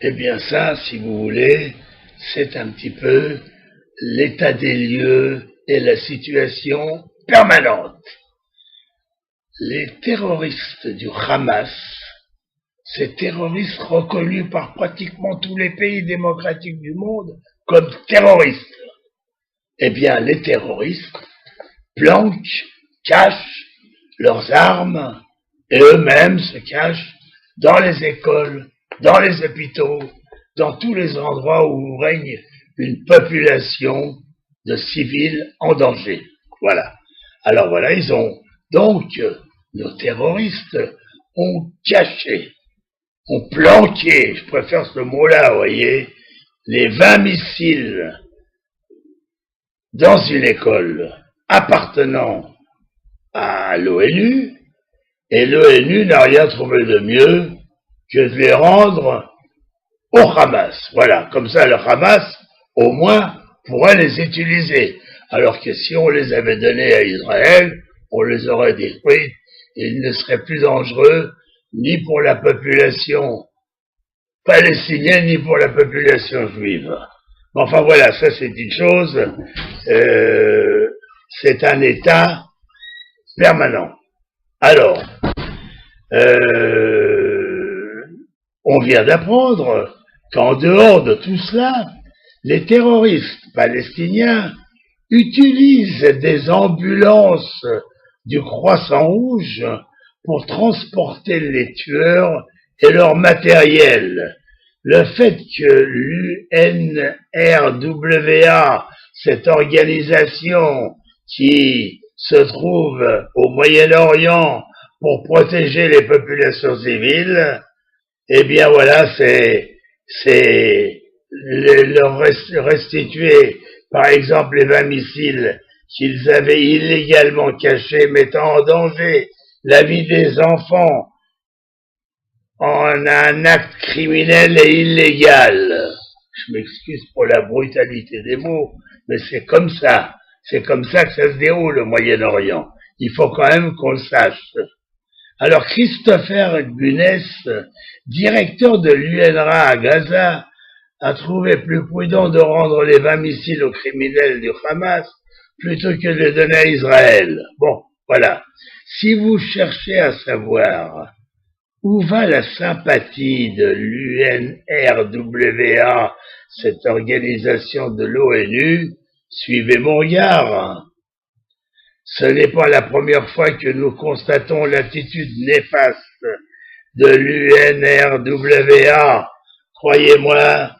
Eh bien ça, si vous voulez, c'est un petit peu l'état des lieux et la situation permanente. Les terroristes du Hamas, ces terroristes reconnus par pratiquement tous les pays démocratiques du monde comme terroristes, eh bien les terroristes planquent, cachent leurs armes et eux-mêmes se cachent dans les écoles, dans les hôpitaux, dans tous les endroits où règne une population de civils en danger. Voilà. Alors voilà, nos terroristes ont caché, ont planqué, je préfère ce mot-là, vous voyez, les 20 missiles dans une école appartenant à l'ONU, et l'ONU n'a rien trouvé de mieux que de les rendre au Hamas. Voilà, comme ça le Hamas, au moins, pourrait les utiliser. Alors que si on les avait donnés à Israël, on les aurait détruits, et ils ne seraient plus dangereux ni pour la population palestinienne, ni pour la population juive. Enfin voilà, ça c'est une chose, c'est un état permanent. Alors, on vient d'apprendre qu'en dehors de tout cela, les terroristes palestiniens utilisent des ambulances du Croissant Rouge pour transporter les tueurs et leur matériel. Le fait que l'UNRWA, cette organisation qui se trouve au Moyen-Orient pour protéger les populations civiles, eh bien voilà, c'est leur restituer, par exemple, les 20 missiles qu'ils avaient illégalement cachés, mettant en danger la vie des enfants en un acte criminel et illégal. Je m'excuse pour la brutalité des mots, mais c'est comme ça. C'est comme ça que ça se déroule au Moyen-Orient. Il faut quand même qu'on le sache. Alors Christopher Gunness, directeur de l'UNRWA à Gaza, a trouvé plus prudent de rendre les 20 missiles aux criminels du Hamas plutôt que de les donner à Israël. Bon, voilà. Si vous cherchez à savoir où va la sympathie de l'UNRWA, cette organisation de l'ONU, suivez mon regard. Ce n'est pas la première fois que nous constatons l'attitude néfaste de l'UNRWA. Croyez-moi,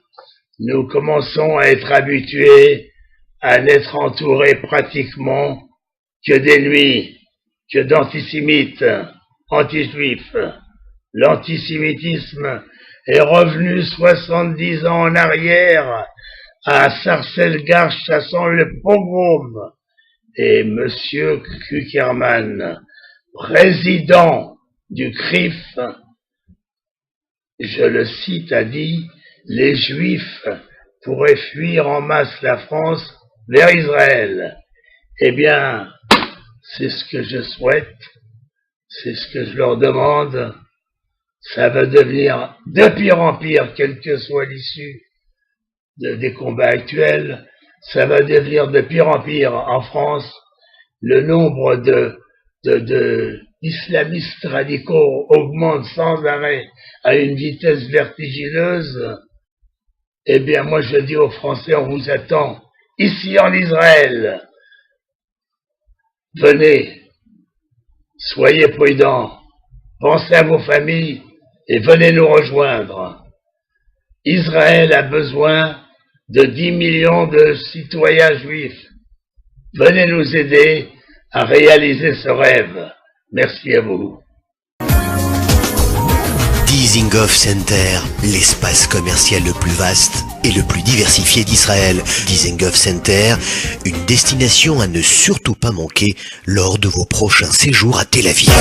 nous commençons à être habitués à n'être entourés pratiquement que d'ennemis, que d'antisémites, anti-juifs. L'antisémitisme est revenu 70 ans en arrière à Sarcelles-Gare chassant le pogrom. Et Monsieur Kuckerman, président du CRIF, je le cite, a dit « Les Juifs pourraient fuir en masse la France vers Israël ». Eh bien, c'est ce que je souhaite, c'est ce que je leur demande. Ça va devenir de pire en pire, quelle que soit l'issue des combats actuels. Ça va devenir de pire en pire en France. Le nombre d'islamistes radicaux augmente sans arrêt à une vitesse vertigineuse. Eh bien, moi, je dis aux Français, on vous attend ici en Israël. Venez, soyez prudents, pensez à vos familles et venez nous rejoindre. Israël a besoin de 10 millions de citoyens juifs. Venez nous aider à réaliser ce rêve. Merci à vous. Dizengoff Center, l'espace commercial le plus vaste et le plus diversifié d'Israël. Dizengoff Center, une destination à ne surtout pas manquer lors de vos prochains séjours à Tel Aviv.